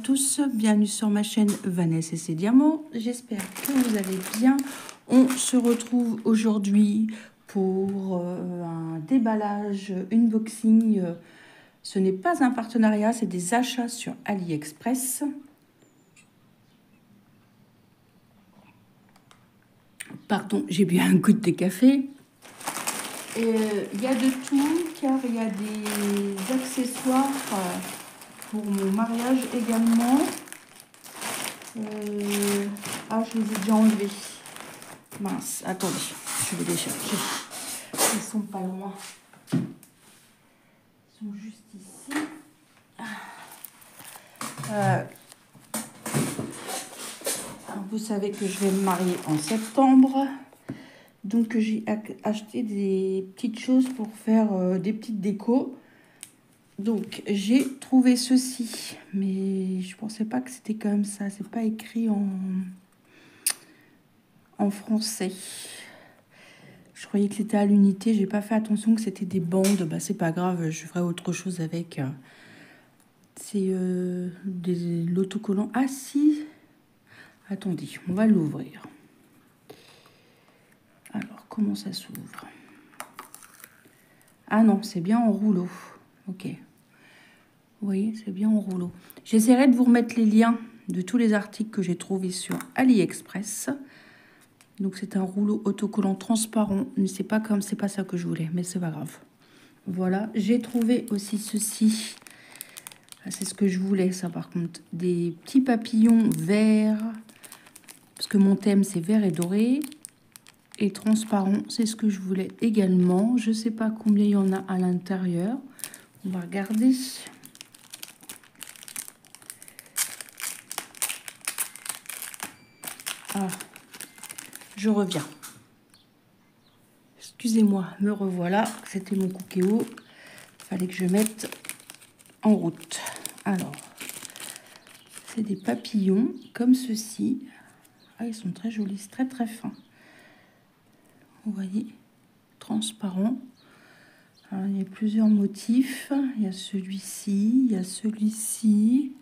tous, bienvenue sur ma chaîne Vanessa et ses diamants. J'espère que vous allez bien. On se retrouve aujourd'hui pour un déballage, unboxing. Ce n'est pas un partenariat, c'est des achats sur AliExpress. Pardon, j'ai bu un goût de café. Il y a de tout car il y a des accessoires pour mon mariage également. Ah, je les ai déjà enlevés. Mince, attendez, je vais les chercher. Ils sont pas loin. Ils sont juste ici. Alors, vous savez que je vais me marier en septembre. Donc j'ai acheté des petites choses pour faire des petites décos. Donc j'ai trouvé ceci, mais je pensais pas que c'était comme ça. C'est pas écrit en français. Je croyais que c'était à l'unité. J'ai pas fait attention que c'était des bandes. Bah c'est pas grave, je ferai autre chose avec. C'est l'autocollant. Ah si. Attendez, on va l'ouvrir. Alors comment ça s'ouvre? Ah non, c'est bien en rouleau. Ok. Oui, c'est bien en rouleau. J'essaierai de vous remettre les liens de tous les articles que j'ai trouvés sur AliExpress. Donc c'est un rouleau autocollant transparent. C'est pas ça que je voulais, mais c'est pas grave. Voilà, j'ai trouvé aussi ceci. C'est ce que je voulais, ça par contre. Des petits papillons verts. Parce que mon thème c'est vert et doré. Et transparent, c'est ce que je voulais également. Je sais pas combien il y en a à l'intérieur. On va regarder. Ah, je reviens. Excusez-moi, me revoilà. C'était mon cookéo. Il fallait que je mette en route. Alors, c'est des papillons comme ceci. Ah, ils sont très jolis, c'est très très fin. Vous voyez, transparent. Alors, il y a plusieurs motifs. Il y a celui-ci, il y a celui-ci.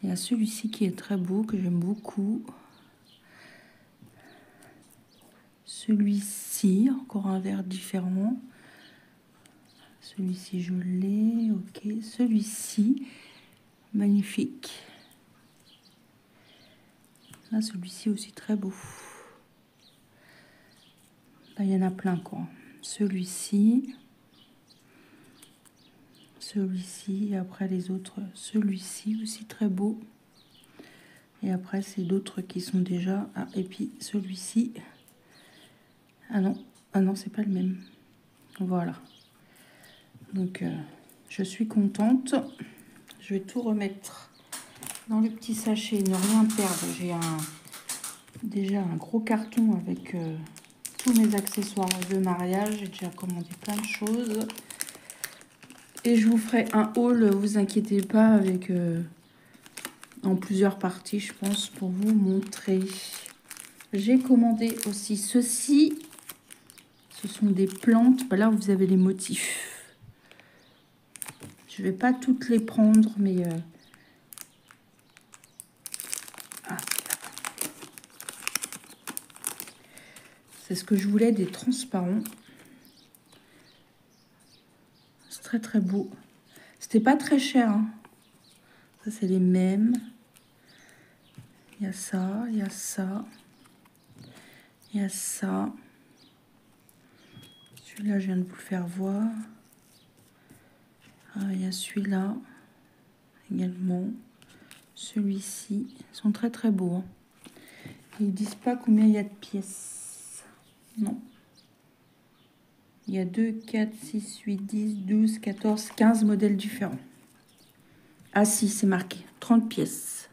Il y a celui-ci qui est très beau, que j'aime beaucoup. Celui-ci, encore un vert différent. Celui-ci, je l'ai. Ok. Celui-ci, magnifique. Là, celui-ci aussi très beau. Là, il y en a plein, quoi. Celui-ci. Celui-ci. Et après, les autres. Celui-ci aussi très beau. Et après, c'est d'autres qui sont déjà... Ah, et puis celui-ci... Ah non, c'est pas le même. Voilà. Donc, je suis contente. Je vais tout remettre dans le petit sachet, ne rien perdre. J'ai déjà un gros carton avec tous mes accessoires de mariage. J'ai déjà commandé plein de choses. Et je vous ferai un haul, vous inquiétez pas, avec en plusieurs parties, je pense, pour vous montrer. J'ai commandé aussi ceci. Ce sont des plantes. Là, vous avez les motifs. Je vais pas toutes les prendre, mais... c'est ce que je voulais, des transparents. C'est très très beau. C'était pas très cher. Hein. Ça, c'est les mêmes. Il y a ça, il y a ça. Il y a ça. Celui-là, je viens de vous le faire voir. Ah, il y a celui-là également. Celui-ci. Ils sont très très beaux. Hein. Ils ne disent pas combien il y a de pièces. Non. Il y a 2, 4, 6, 8, 10, 12, 14, 15 modèles différents. Ah si, c'est marqué. 30 pièces.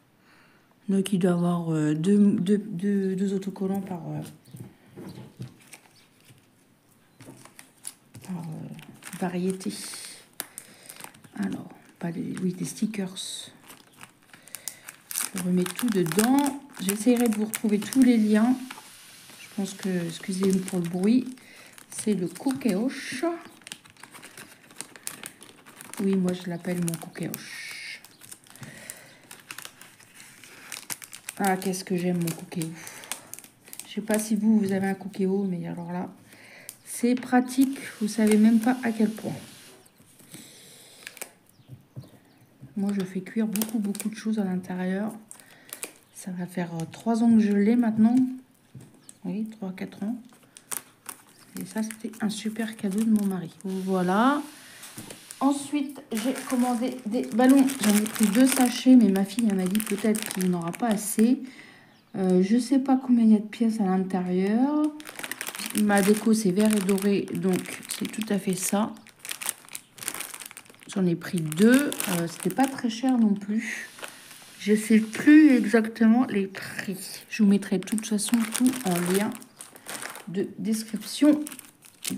Donc il doit y avoir deux autocollants par variété. Alors, pas des, oui, des stickers. Je remets tout dedans. J'essaierai de vous retrouver tous les liens. Je pense que, excusez-moi pour le bruit, c'est le cookéoche. Oui, moi je l'appelle mon cookéoche. Ah, qu'est-ce que j'aime mon Cookéo. Je sais pas si vous avez un Cookéo, mais alors là, c'est pratique. Vous savez même pas à quel point. Moi, je fais cuire beaucoup de choses à l'intérieur. Ça va faire 3 ans que je l'ai maintenant. Oui, 3-4 ans. Et ça, c'était un super cadeau de mon mari. Voilà. Ensuite, j'ai commandé des ballons. J'en ai pris 2 sachets, mais ma fille m'a dit peut-être qu'il n'aura pas assez. Je ne sais pas combien il y a de pièces à l'intérieur. Ma déco, c'est vert et doré, donc c'est tout à fait ça. J'en ai pris 2. C'était pas très cher non plus. Je ne sais plus exactement les prix. Je vous mettrai de toute façon tout en lien de description.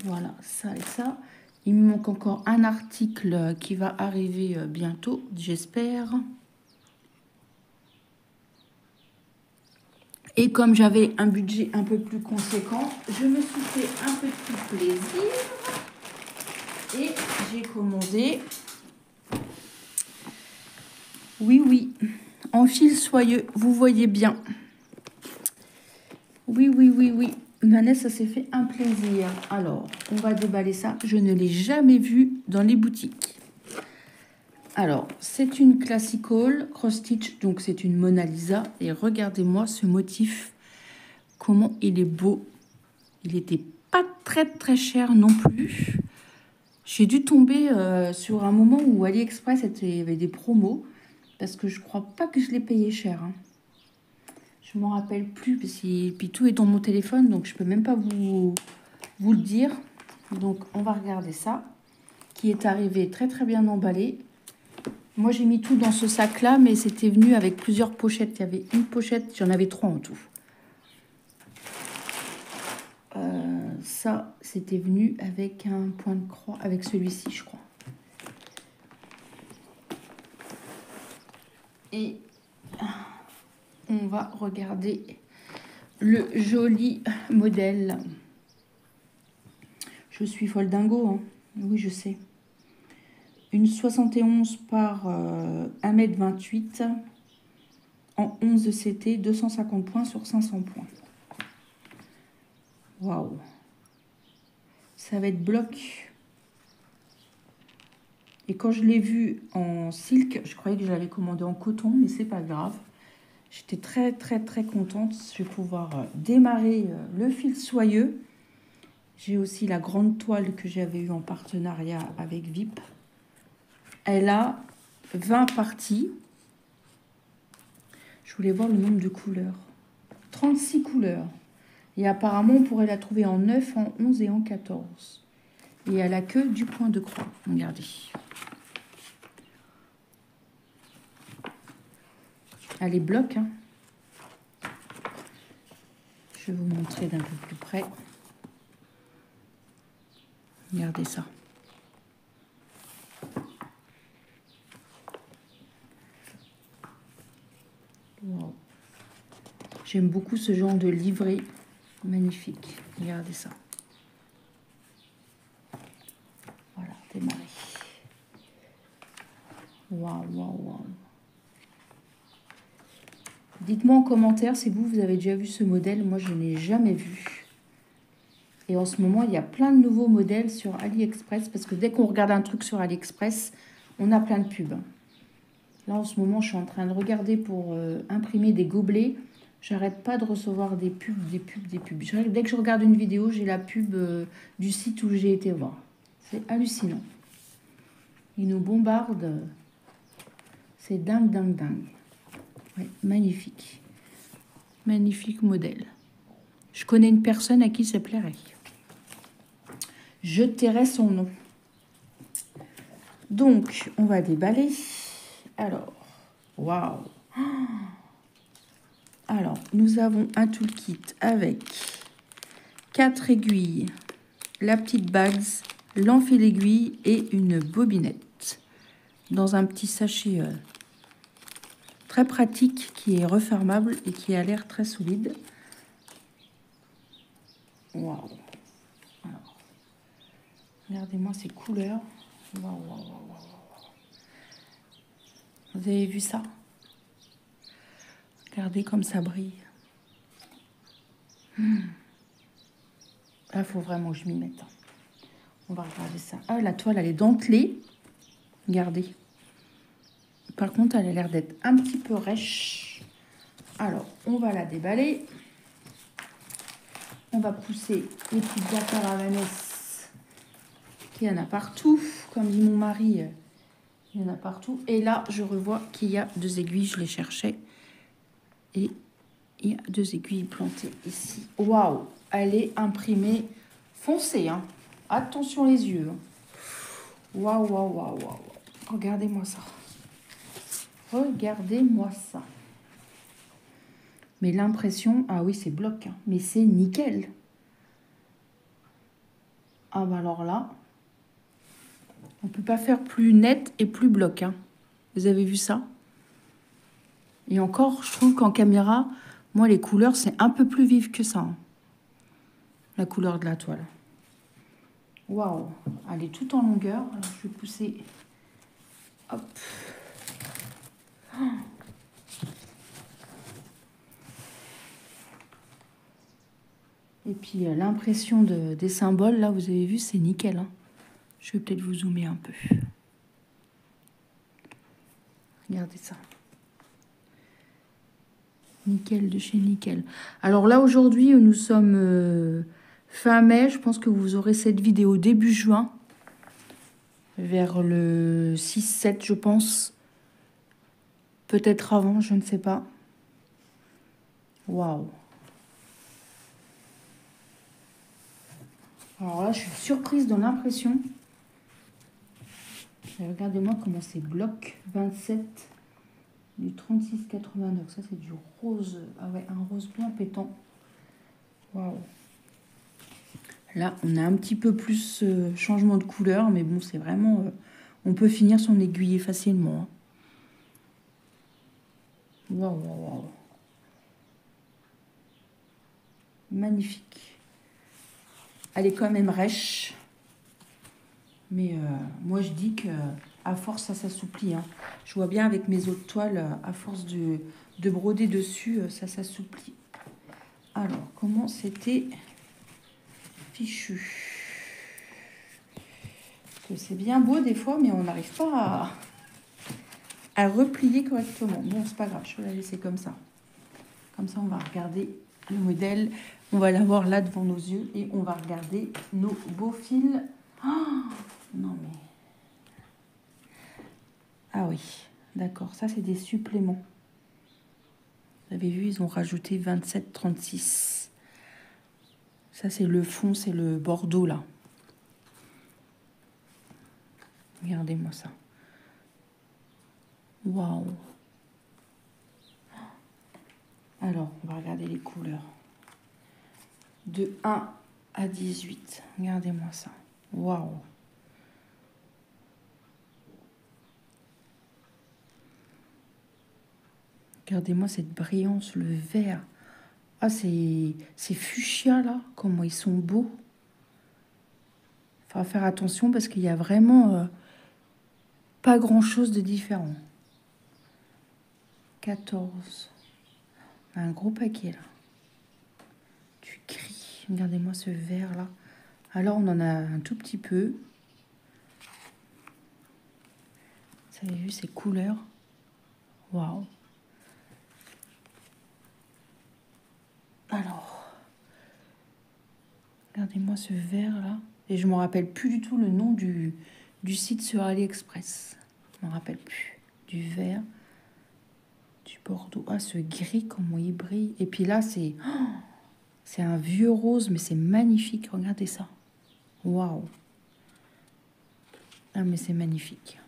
Voilà, ça et ça. Il me manque encore un article qui va arriver bientôt, j'espère. Et comme j'avais un budget un peu plus conséquent, je me suis fait un petit plaisir. Et j'ai commandé... Oui, en fil soyeux, vous voyez bien. Oui. Vanessa, ça s'est fait un plaisir. Alors, on va déballer ça. Je ne l'ai jamais vu dans les boutiques. Alors, c'est une Classical Cross Stitch, donc c'est une Mona Lisa. Et regardez-moi ce motif, comment il est beau. Il n'était pas très cher non plus. J'ai dû tomber sur un moment où AliExpress il y avait des promos, parce que je crois pas que je l'ai payé cher. Hein. Je m'en rappelle plus, parce que puis tout est dans mon téléphone, donc je peux même pas vous le dire. Donc on va regarder ça, qui est arrivé très bien emballé. Moi j'ai mis tout dans ce sac là, mais c'était venu avec plusieurs pochettes. Il y avait une pochette, j'en avais 3 en tout. Ça c'était venu avec un point de croix, avec celui-ci je crois. Et on va regarder le joli modèle. Je suis folle dingo, hein. Oui, je sais. Une 71 par 1,28 m en 11 CT, 250 points sur 500 points. Waouh! Ça va être bloc. Et quand je l'ai vu en silk, je croyais que je l'avais commandé en coton, mais c'est pas grave. J'étais très contente. Je vais pouvoir démarrer le fil soyeux. J'ai aussi la grande toile que j'avais eue en partenariat avec VIP. Elle a 20 parties. Je voulais voir le nombre de couleurs. 36 couleurs. Et apparemment, on pourrait la trouver en 9, en 11 et en 14. Et elle a que du point de croix. Regardez. Elle est bloc. Hein. Je vais vous montrer d'un peu plus près. Regardez ça. Wow. J'aime beaucoup ce genre de livret. Magnifique. Regardez ça. Voilà, démarrer. Waouh. Dites-moi en commentaire si vous avez déjà vu ce modèle. Moi, je n'ai jamais vu. Et en ce moment, il y a plein de nouveaux modèles sur AliExpress. Parce que dès qu'on regarde un truc sur AliExpress, on a plein de pubs. Là, en ce moment, je suis en train de regarder pour imprimer des gobelets. J'arrête pas de recevoir des pubs. Dès que je regarde une vidéo, j'ai la pub du site où j'ai été voir. C'est hallucinant. Ils nous bombardent. C'est dingue. Ouais, magnifique. Magnifique modèle. Je connais une personne à qui ça plairait. Je tairai son nom. Donc, on va déballer. Alors, waouh! Alors, nous avons un toolkit avec 4 aiguilles, la petite bague, l'enfil aiguille et une bobinette. Dans un petit sachet très pratique qui est refermable et qui a l'air très solide. Waouh! Regardez-moi ces couleurs. Waouh. Vous avez vu ça? Regardez comme ça brille. Là, il faut vraiment que je m'y mette. On va regarder ça. Ah, la toile, elle est dentelée. Regardez. Par contre, elle a l'air d'être un petit peu rêche. Alors, on va la déballer. On va pousser les petites affaires à Vanessa. Il y en a partout. Comme dit mon mari, il y en a partout. Et là, je revois qu'il y a 2 aiguilles. Je les cherchais. Et il y a 2 aiguilles plantées ici. Waouh! Elle est imprimée foncée. Hein. Attention les yeux. Waouh, waouh, waouh, waouh. Regardez-moi ça. Regardez-moi ça. Mais l'impression... Ah oui, c'est bloc. Hein. Mais c'est nickel. Ah bah alors là... On ne peut pas faire plus net et plus bloc. Hein. Vous avez vu ça? Et encore, je trouve qu'en caméra, moi, les couleurs, c'est un peu plus vif que ça. Hein. La couleur de la toile. Waouh! Elle est toute en longueur. Alors, je vais pousser... Hop! Oh. Et puis, l'impression des symboles, là, vous avez vu, c'est nickel. Hein. Je vais peut-être vous zoomer un peu. Regardez ça. Nickel de chez nickel. Alors là, aujourd'hui, nous sommes fin mai. Je pense que vous aurez cette vidéo début juin. Vers le 6-7, je pense. Peut-être avant, je ne sais pas. Waouh. Alors là, je suis surprise de l'impression. Regardez-moi comment c'est bloc 27 du 36,89. Ça, c'est du rose. Ah ouais, un rose bien pétant. Waouh. Là, on a un petit peu plus changement de couleur. Mais bon, c'est vraiment... on peut finir son aiguillé facilement. Hein. Waouh, waouh, waouh. Magnifique. Elle est quand même rêche. Mais moi, je dis que à force, ça s'assouplit. Hein. Je vois bien avec mes autres toiles, à force de broder dessus, ça s'assouplit. Alors, comment c'était fichu? Parce que c'est bien beau des fois, mais on n'arrive pas à replier correctement. Bon, c'est pas grave, je vais la laisser comme ça. Comme ça, on va regarder le modèle. On va l'avoir là devant nos yeux et on va regarder nos beaux fils. Oh, non, mais... Ah oui, d'accord. Ça, c'est des suppléments. Vous avez vu, ils ont rajouté 27,36. Ça, c'est le fond, c'est le bordeaux, là. Regardez-moi ça. Waouh. Alors, on va regarder les couleurs. De 1 à 18. Regardez-moi ça. Waouh. Regardez-moi cette brillance, le vert. Ah, c'est fuchsia, là. Comment ils sont beaux. Il faudra faire attention parce qu'il y a vraiment pas grand-chose de différent. 14. Un gros paquet, là. Du gris. Regardez-moi ce vert, là. Alors, on en a un tout petit peu. Vous avez vu ces couleurs? Waouh. Alors, regardez-moi ce vert là. Et je ne me rappelle plus du tout le nom du site sur AliExpress. Je ne me rappelle plus. Du vert, du bordeaux. Ah, ce gris, comment il brille. Et puis là, c'est un vieux rose, mais c'est magnifique. Regardez ça. Waouh. Ah, mais c'est magnifique.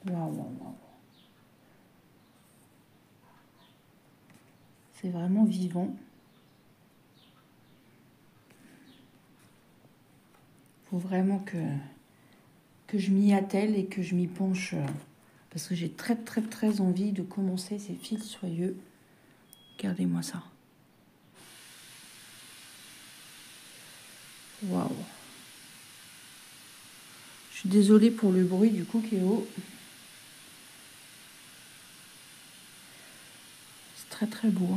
Waouh, waouh, waouh. C'est vraiment vivant. Il faut vraiment que je m'y attelle et que je m'y penche. Parce que j'ai très, très, très envie de commencer ces fils soyeux. Regardez-moi ça. Waouh. Je suis désolée pour le bruit du coup, Kéo. C'est très très beau.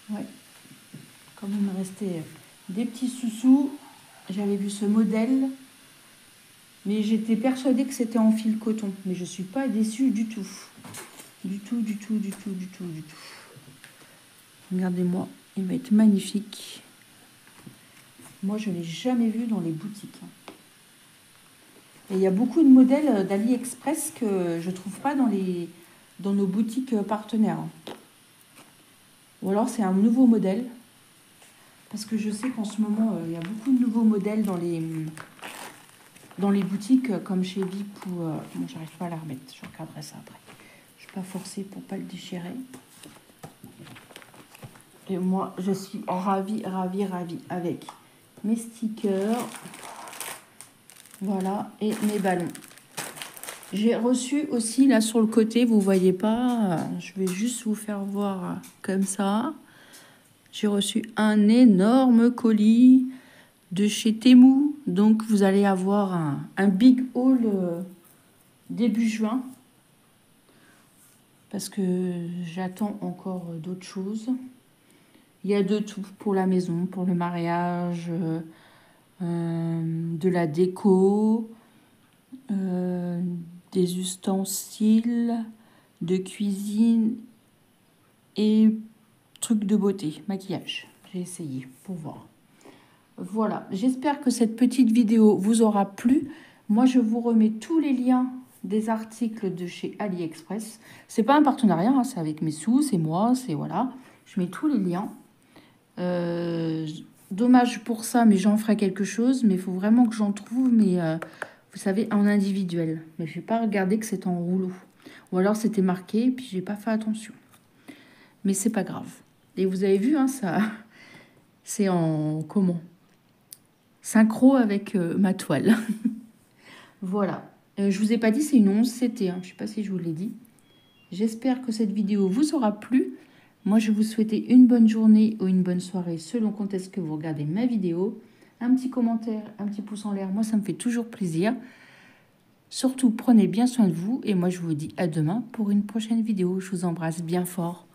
Hein. Ouais. Comme il me restait des petits sous-sous, j'avais vu ce modèle, mais j'étais persuadée que c'était en fil coton. Mais je ne suis pas déçue du tout. Du tout. Regardez-moi, il va être magnifique. Moi, je ne l'ai jamais vu dans les boutiques. Et il y a beaucoup de modèles d'AliExpress que je ne trouve pas dans nos boutiques partenaires. Ou alors, c'est un nouveau modèle. Parce que je sais qu'en ce moment, il y a beaucoup de nouveaux modèles dans les boutiques, comme chez VIP ou... bon, j'arrive pas à la remettre. Je regarderai ça après. Je ne suis pas forcée pour ne pas le déchirer. Et moi, je suis ravie avec mes stickers. Voilà, et mes ballons. J'ai reçu aussi, là, sur le côté, vous voyez pas, je vais juste vous faire voir comme ça. J'ai reçu un énorme colis de chez Temu. Donc, vous allez avoir un big haul début juin. Parce que j'attends encore d'autres choses. Il y a de tout pour la maison, pour le mariage, de la déco, des ustensiles de cuisine et trucs de beauté, maquillage. J'ai essayé pour voir. Voilà, j'espère que cette petite vidéo vous aura plu. Moi, je vous remets tous les liens des articles de chez AliExpress. C'est pas un partenariat, hein, c'est avec mes sous, c'est moi, c'est voilà. Je mets tous les liens. Dommage pour ça, mais j'en ferai quelque chose. Mais il faut vraiment que j'en trouve, mais vous savez, en individuel. Mais je n'ai pas regardé que c'était en rouleau. Ou alors c'était marqué, puis j'ai pas fait attention. Mais c'est pas grave. Et vous avez vu, hein, ça, c'est en comment? Synchro avec ma toile. Voilà. Je vous ai pas dit, c'est une 11 CT. Hein. Je sais pas si je vous l'ai dit. J'espère que cette vidéo vous aura plu. Moi, je vous souhaite une bonne journée ou une bonne soirée selon quand est-ce que vous regardez ma vidéo. Un petit commentaire, un petit pouce en l'air, moi, ça me fait toujours plaisir. Surtout, prenez bien soin de vous et moi, je vous dis à demain pour une prochaine vidéo. Je vous embrasse bien fort.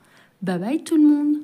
Bye bye tout le monde!